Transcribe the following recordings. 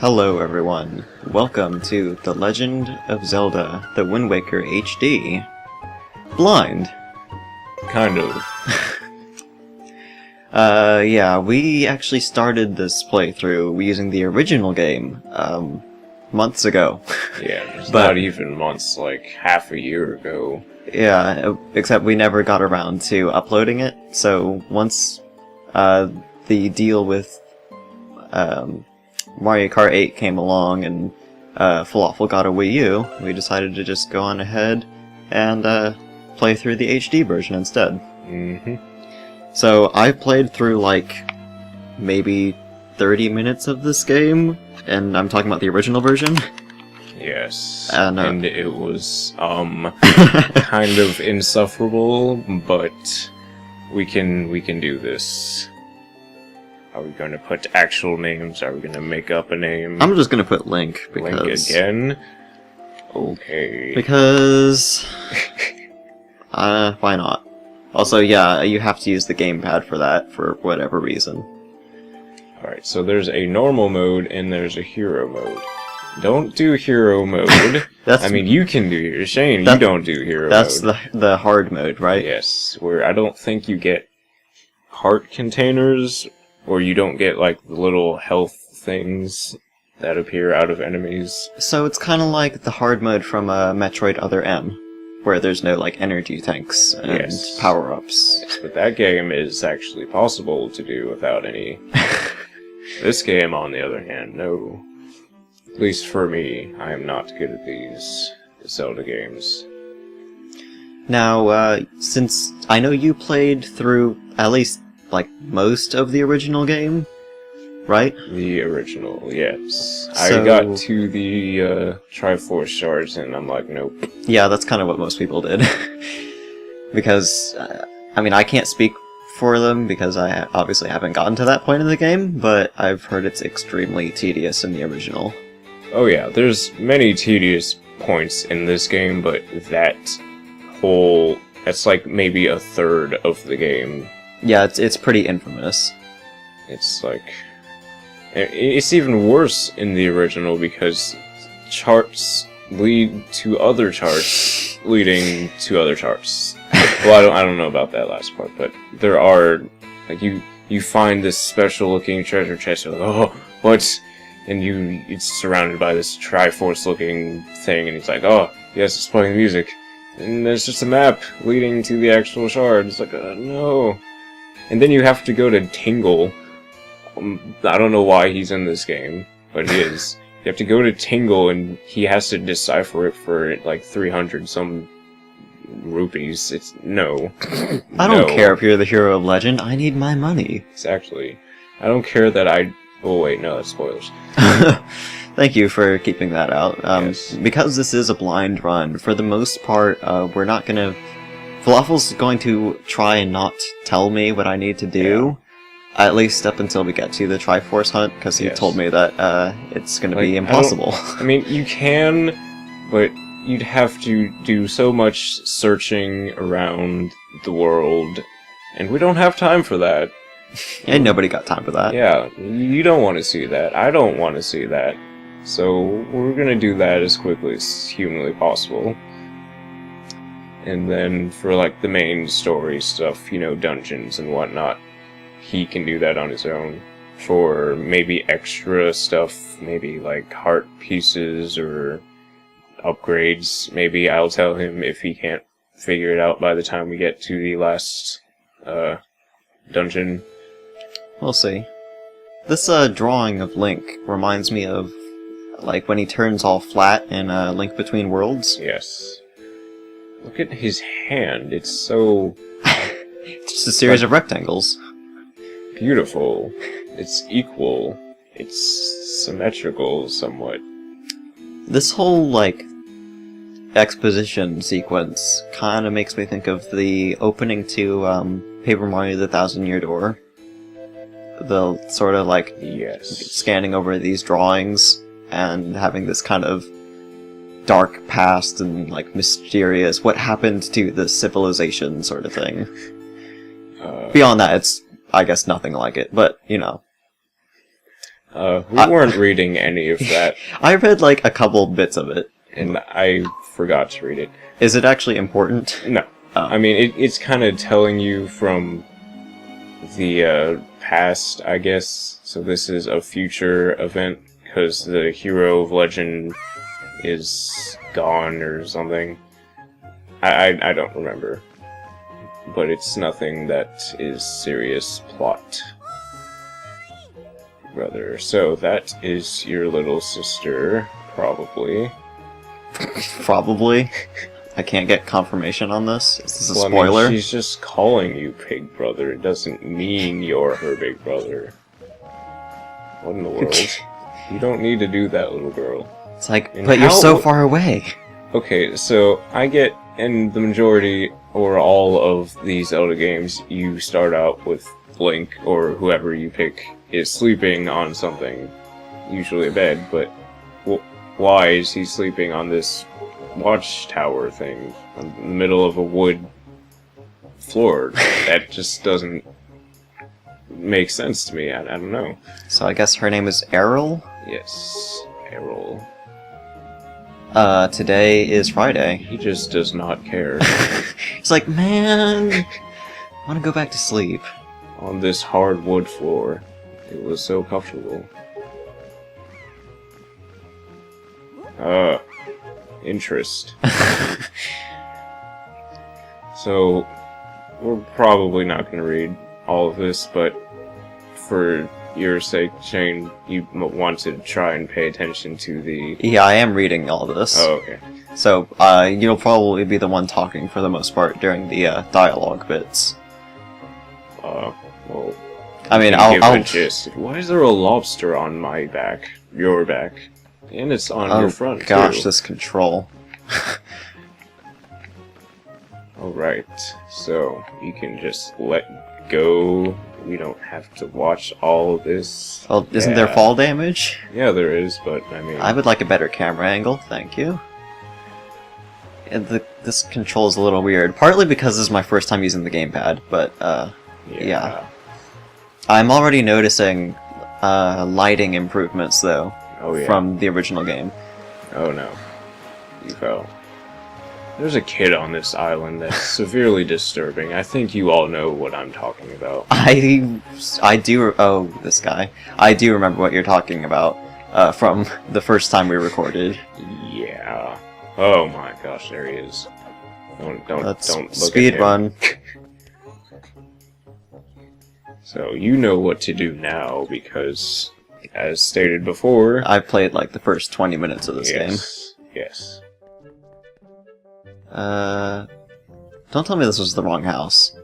Hello everyone, welcome to The Legend of Zelda, The Wind Waker HD. Blind. Kind of. Yeah, we actually started this playthrough using the original game, months ago. Yeah, it's not even months, like half a year ago. Yeah, except we never got around to uploading it, so once, the deal with, Mario Kart 8 came along and Falafel got a Wii U, we decided to just go on ahead and play through the HD version instead. Mm-hmm. So I played through like maybe 30 minutes of this game, and I'm talking about the original version. Yes, and it was kind of insufferable, but we can do this. Are we going to put actual names? Are we going to make up a name? I'm just gonna put Link, because... Link again? Okay. Because... why not? Also, yeah, you have to use the gamepad for that, for whatever reason. Alright, so there's a normal mode and there's a hero mode. Don't do hero mode. I mean, you can do hero. Shane, you don't do hero mode. That's the hard mode, right? Yes, where I don't think you get heart containers, or you don't get, like, the little health things that appear out of enemies. So it's kind of like the hard mode from Metroid Other M, where there's no, like, energy tanks and power-ups. Yes, but that game is actually possible to do without any. This game, on the other hand, no. At least for me, I am not good at these Zelda games. Now, since I know you played through at least, like, most of the original game, right? The original, yes. So... I got to the Triforce shards and I'm like, nope. Yeah, that's kind of what most people did. Because, I mean, I can't speak for them because I obviously haven't gotten to that point in the game, but I've heard it's extremely tedious in the original. Oh yeah, there's many tedious points in this game, but that whole... that's like maybe a third of the game. Yeah, it's pretty infamous. It's like... it's even worse in the original because charts lead to other charts leading to other charts. Well, I don't know about that last part, but there are, like, you find this special looking treasure chest, you're like, oh, what? And it's surrounded by this Triforce looking thing, and it's like, oh, yes, it's playing music. And there's just a map leading to the actual shard. It's like, no. And then you have to go to Tingle. I don't know why he's in this game, but he is. You have to go to Tingle, and he has to decipher it for, like, 300 some rupees. It's... no. I don't care if you're the hero of legend, I need my money. Exactly. I don't care that I... oh wait, no, that's spoilers. Thank you for keeping that out. Yes. Because this is a blind run, for the most part, we're not gonna... Falafel's going to try and not tell me what I need to do, at least up until we get to the Triforce hunt, because he told me that it's gonna be impossible. I mean, you can, but you'd have to do so much searching around the world, and we don't have time for that. And nobody got time for that. Yeah, you don't want to see that. I don't want to see that. So we're gonna do that as quickly as humanly possible. And then for, like, the main story stuff, you know, dungeons and whatnot, he can do that on his own. For maybe extra stuff, maybe, like, heart pieces or upgrades, maybe I'll tell him if he can't figure it out by the time we get to the last, dungeon. We'll see. This, drawing of Link reminds me of, like, when he turns all flat in, Link Between Worlds. Yes. Look at his hand, it's so... It's just a series of rectangles. Beautiful. It's equal. It's symmetrical, somewhat. This whole, like, exposition sequence kind of makes me think of the opening to, Paper Mario the Thousand Year Door. The sort of, like, scanning over these drawings and having this kind of dark past and, like, mysterious what happened to the civilization sort of thing. Beyond that, it's, I guess, nothing like it, but, you know. We weren't reading any of that, I read like a couple bits of it. and I forgot to read it. Is it actually important? No. Oh. I mean, it's kind of telling you from the past, I guess. So this is a future event, because the hero of legend is gone or something. I don't remember. But it's nothing that is serious plot. Brother. So that is your little sister, probably. Probably. I can't get confirmation on this. Is this a Well, spoiler? I mean, she's just calling you big brother. It doesn't mean you're her big brother. What in the world? You don't need to do that, little girl. It's like, And but you're so how- far away. Okay, so I get in the majority or all of these Zelda games, you start out with Link or whoever you pick is sleeping on something, usually a bed, but why is he sleeping on this watchtower thing in the middle of a wood floor? That just doesn't make sense to me. I don't know. So I guess her name is Errol? Yes, Errol. Today is Friday. He just does not care. It's like, man, I want to go back to sleep. On this hard wood floor. It was so comfortable. Interest. So, we're probably not going to read all of this, but for your sake, Shane, you want to try and pay attention to the... Yeah, I am reading all this. Oh, okay. So, you'll probably be the one talking for the most part during the dialogue bits. Well... I mean, give I'll a gist. Why is there a lobster on my back? Your back? And it's on your front, gosh, too. this control. Alright, so you can just let go. We don't have to watch all of this. Well, isn't there fall damage? Yeah, there is, but I mean... I would like a better camera angle, thank you. And this control is a little weird, partly because this is my first time using the gamepad, but, yeah. I'm already noticing lighting improvements, though, from the original game. Oh no. You fell. There's a kid on this island that's severely disturbing. I think you all know what I'm talking about. I do... Oh, this guy. I do remember what you're talking about from the first time we recorded. Yeah. Oh my gosh, there he is. Don't look speed at him. run. So you know what to do now because, as stated before, I've played like the first 20 minutes of this game. Yes. Don't tell me this was the wrong house.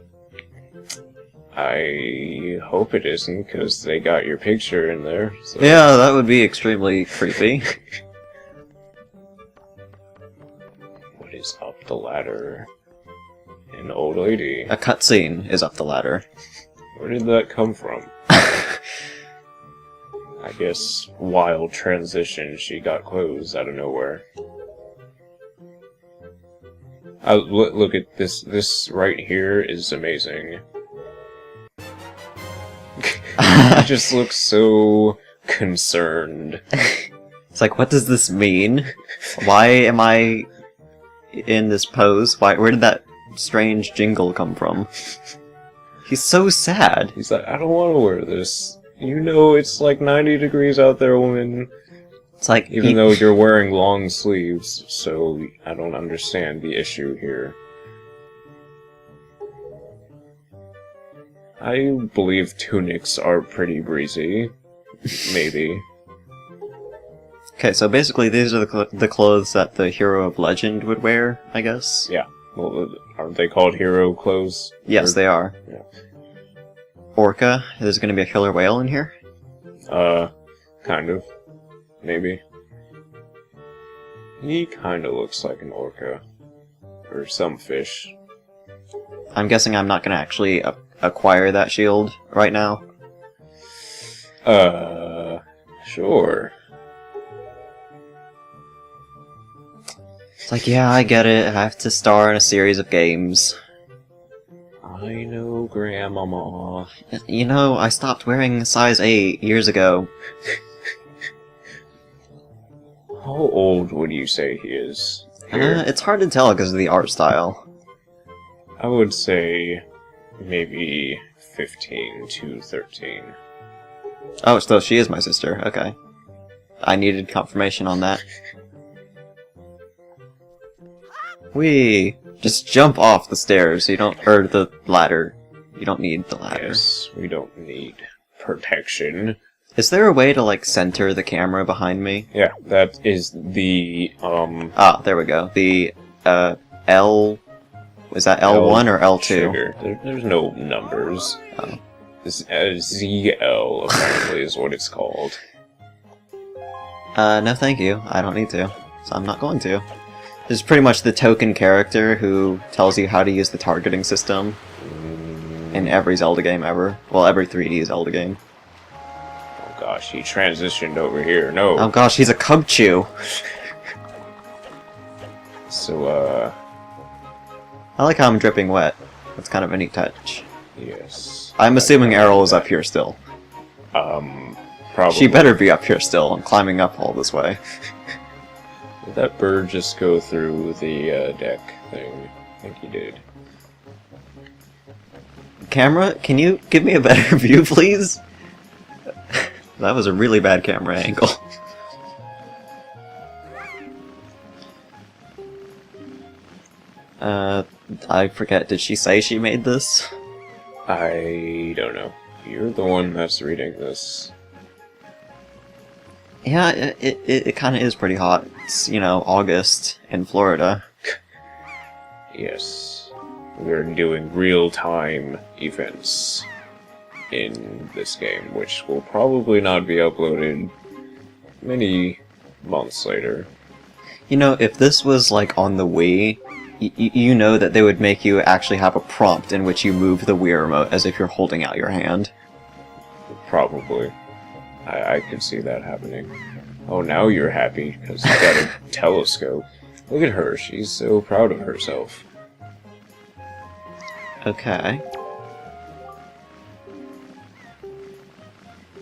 I hope it isn't, because they got your picture in there. So. Yeah, that would be extremely creepy. What is up the ladder? An old lady. A cutscene is up the ladder. Where did that come from? I guess wild transition, she got clothes out of nowhere. Look at this. This right here is amazing. He just looks so concerned. It's like, what does this mean? Why am I in this pose? Where did that strange jingle come from? He's so sad. He's like, I don't want to wear this. You know it's like 90 degrees out there, woman. It's like, Even though you're wearing long sleeves, so I don't understand the issue here. I believe tunics are pretty breezy. Maybe. Okay, so basically these are the clothes that the hero of legend would wear, I guess? Yeah. Well, aren't they called hero clothes? Yes, they are. Yeah. Orca? There's gonna be a killer whale in here? Kind of. Maybe. He kinda looks like an orca. Or some fish. I'm guessing I'm not gonna actually acquire that shield right now. Sure. It's like, yeah, I get it. I have to star in a series of games. I know, Grandmama. You know, I stopped wearing size 8 years ago. How old would you say he is? Here? It's hard to tell because of the art style. I would say maybe 15 to 13. Oh, so she is my sister. Okay. I needed confirmation on that. Whee! Just jump off the stairs. You don't, or the ladder. You don't need the ladder. Yes, we don't need protection. Is there a way to, like, center the camera behind me? Yeah, that is the, Ah, there we go. The, L... Was that L1 or L2? Trigger. There's no numbers. Oh. ZL, apparently, is what it's called. No thank you. I don't need to. So I'm not going to. This is pretty much the token character who tells you how to use the targeting system in every Zelda game ever. Well, every 3D Zelda game. Oh gosh, he transitioned over here. No. Oh gosh, he's a Cubchoo! So, I like how I'm dripping wet. That's kind of a neat touch. yes. I'm assuming Errol is up here still. Probably. She better be up here still. I'm climbing up all this way. Did that bird just go through the deck thing? I think he did. Camera, can you give me a better view, please? That was a really bad camera angle. I forget, did she say she made this? I don't know. You're the one that's reading this. Yeah, it kind of is pretty hot. It's, you know, August in Florida. Yes. We're doing real-time events in this game, which will probably not be uploaded many months later. You know, if this was, like, on the Wii, you know that they would make you actually have a prompt in which you move the Wii remote as if you're holding out your hand. Probably. I could see that happening. Oh, now you're happy, because you got a telescope. Look at her, she's so proud of herself. Okay.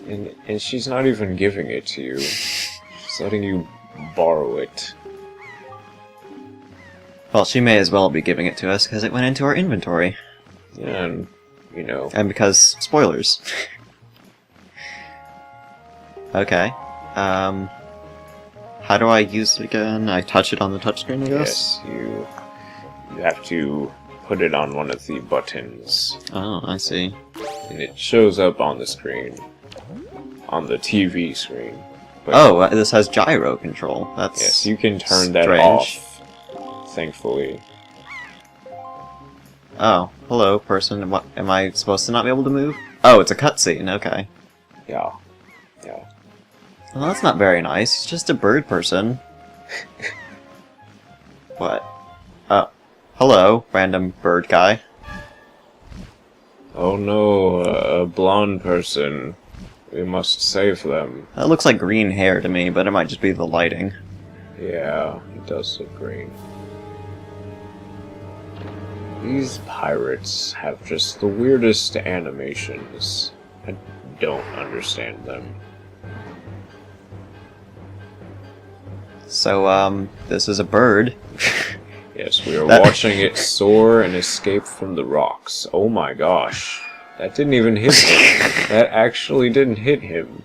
And she's not even giving it to you. She's letting you borrow it. Well, she may as well be giving it to us because it went into our inventory. And, you know... And because... spoilers. Okay. How do I use it again? I touch it on the touchscreen, I guess? Yes, you have to put it on one of the buttons. Oh, I see. And it shows up on the screen. On the TV screen. But Oh, this has gyro control. That's yes, you can turn that strange. off, thankfully. Oh, hello, person. What, am I supposed to not be able to move? Oh, it's a cutscene, okay. Yeah. Yeah. Well, that's not very nice. He's just a bird person. What? Oh. Hello, random bird guy. Oh no, a blonde person. We must save them. That looks like green hair to me, but it might just be the lighting. Yeah, it does look green. These pirates have just the weirdest animations. I don't understand them. So, this is a bird. Yes, we are watching it soar and escape from the rocks. Oh my gosh. That didn't even hit him. That actually didn't hit him.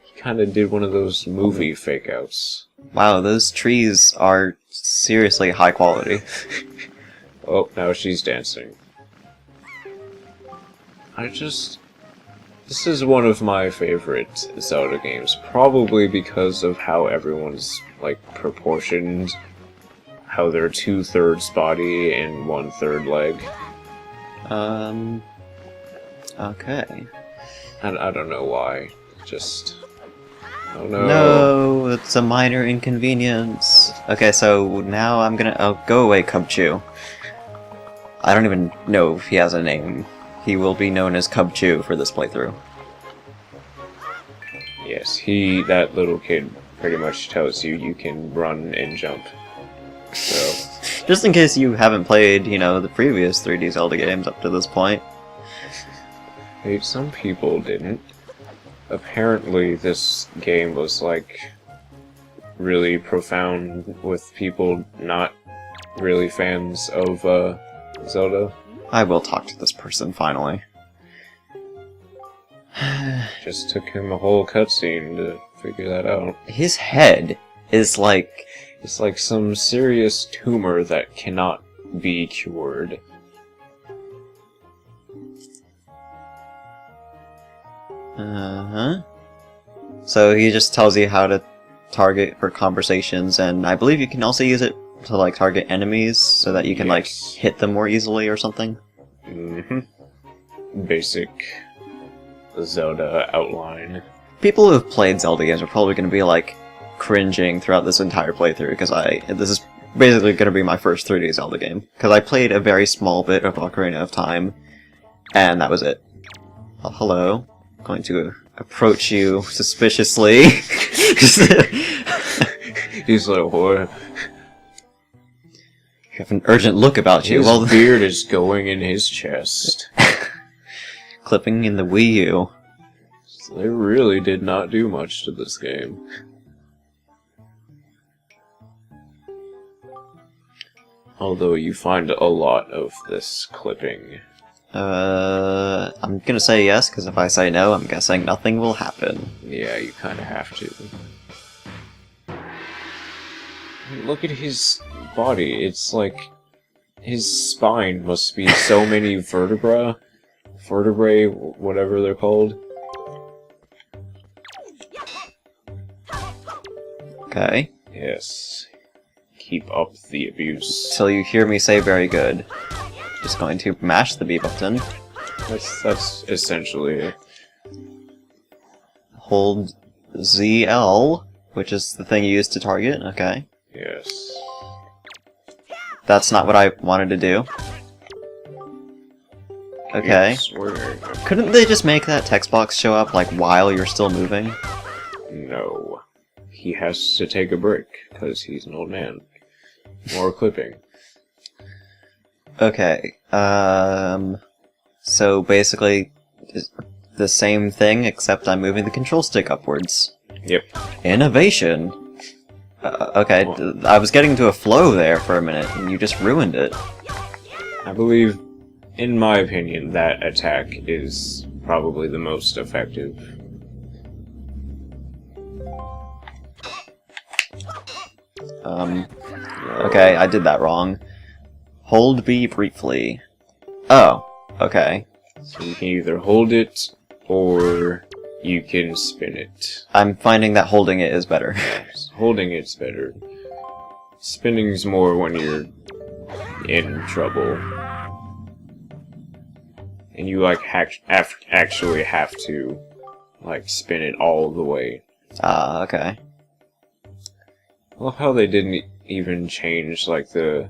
He kind of did one of those movie fake-outs. Wow, those trees are seriously high quality. Oh, now she's dancing. This is one of my favorite Zelda games, probably because of how everyone's, like, proportioned. How they're 2/3 body and 1/3 leg. Okay. I don't know why. Just... Oh no. No, it's a minor inconvenience. Okay, so now I'm gonna... Oh, go away, Cubchoo. I don't even know if he has a name. He will be known as Cubchoo for this playthrough. Yes, that little kid pretty much tells you you can run and jump. So... Just in case you haven't played, you know, the previous 3D Zelda games up to this point. Hey, some people didn't. apparently this game was like really profound with people not really fans of Zelda. I will talk to this person finally. Just took him a whole cutscene to figure that out. His head is like... It's like some serious tumor that cannot be cured. Uh-huh. So he just tells you how to target for conversations, and I believe you can also use it to like target enemies so that you can like hit them more easily or something. Mm-hmm. Basic Zelda outline. People who have played Zelda games are probably going to be like cringing throughout this entire playthrough because this is basically going to be my first 3D Zelda game because I played a very small bit of Ocarina of Time, and that was it. Oh, hello. I'm going to approach you suspiciously. He's like, what? You have an urgent look about you. His beard is going in his chest. Clipping in the Wii U. So they really did not do much to this game. Although you find a lot of this clipping. I'm gonna say yes, because if I say no, I'm guessing nothing will happen. Yeah, you kinda have to. Look at his body, it's like... His spine must be so many vertebrae, whatever they're called. Okay. Yes. Keep up the abuse. Till you hear me say very good. Just going to mash the B button. That's essentially it. Hold ZL, which is the thing you use to target, okay. Yes. That's not what I wanted to do. Okay. Yes, Couldn't they just make that text box show up, like, while you're still moving? No. He has to take a break, because he's an old man. More clipping. Okay, so basically, the same thing, except I'm moving the control stick upwards. Yep. Innovation! Okay, I was getting to a flow there for a minute, and you just ruined it. I believe, in my opinion, that attack is probably the most effective. Okay, I did that wrong. Hold B briefly. Oh, okay. So you can either hold it, or you can spin it. I'm finding that holding it is better. Holding it's better. Spinning's more when you're in trouble. And you, like, actually have to, like, spin it all the way. Ah, okay. I love how they didn't even change, like, the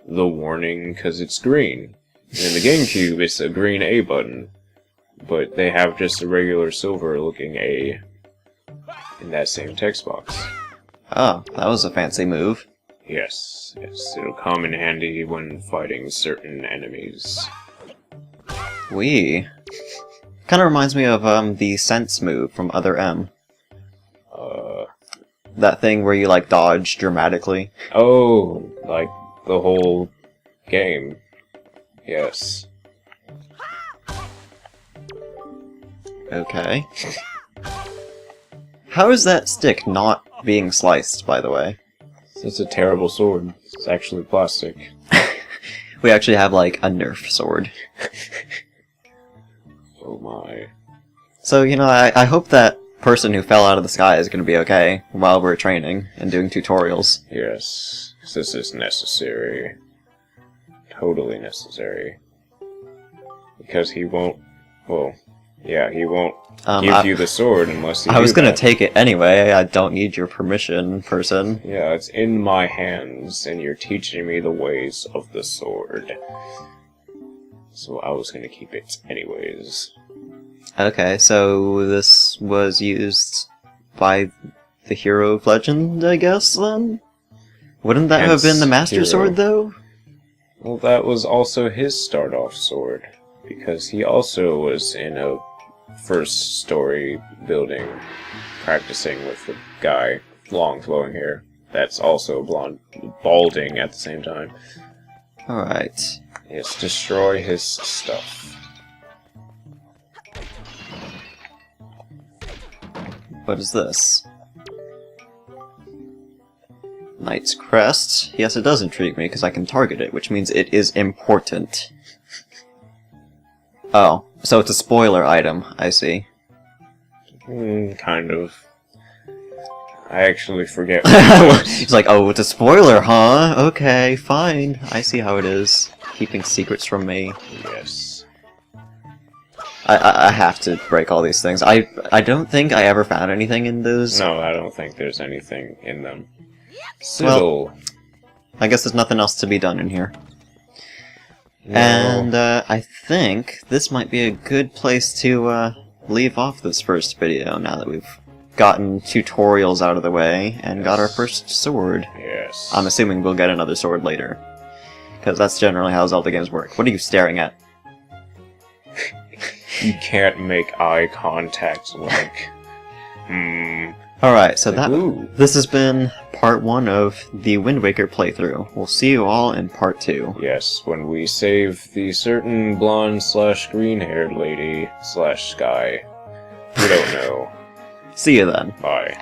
warning, because it's green. In the GameCube, it's a green A button. But they have just a regular silver-looking A in that same text box. Oh, that was a fancy move. Yes, it'll come in handy when fighting certain enemies. Wee. Kind of reminds me of the sense move from Other M. That thing where you like dodge dramatically. Oh, like the whole game. Yes. Okay. How is that stick not being sliced, by the way? It's a terrible sword. It's actually plastic. We actually have, like, a Nerf sword. Oh my. So, you know, I hope that person who fell out of the sky is going to be okay while we're training and doing tutorials. Yes, this is necessary. Totally necessary. Because he won't... Well, yeah, he won't give you the sword unless you I was going to take it anyway. I don't need your permission, person. Yeah, it's in my hands, and you're teaching me the ways of the sword. So I was going to keep it anyways. Okay, so this was used by the hero of legend, I guess, then? Wouldn't that have been the Master hero. Sword, though? Well, that was also his start-off sword, because he also was in a first story building, practicing with the guy, long flowing hair. That's also balding at the same time. Alright. Yes, destroy his stuff. What is this? Knight's Crest. Yes, it does intrigue me, because I can target it, which means it is important. Oh, so it's a spoiler item, I see. Kind of. I actually forget what it was. It's like, oh, it's a spoiler, huh? Okay, fine. I see how it is. Keeping secrets from me. Yes. I have to break all these things. I don't think I ever found anything in those. No, I don't think there's anything in them. Well, I guess there's nothing else to be done in here. No. And I think this might be a good place to leave off this first video, now that we've gotten tutorials out of the way and got our first sword. Yes. I'm assuming we'll get another sword later, because that's generally how Zelda games work. What are you staring at? You can't make eye contact, like... Alright, so Ooh. this has been part 1 of the Wind Waker playthrough. We'll see you all in part 2. Yes, when we save the certain blonde/green-haired lady/Sky. We don't know. See you then. Bye.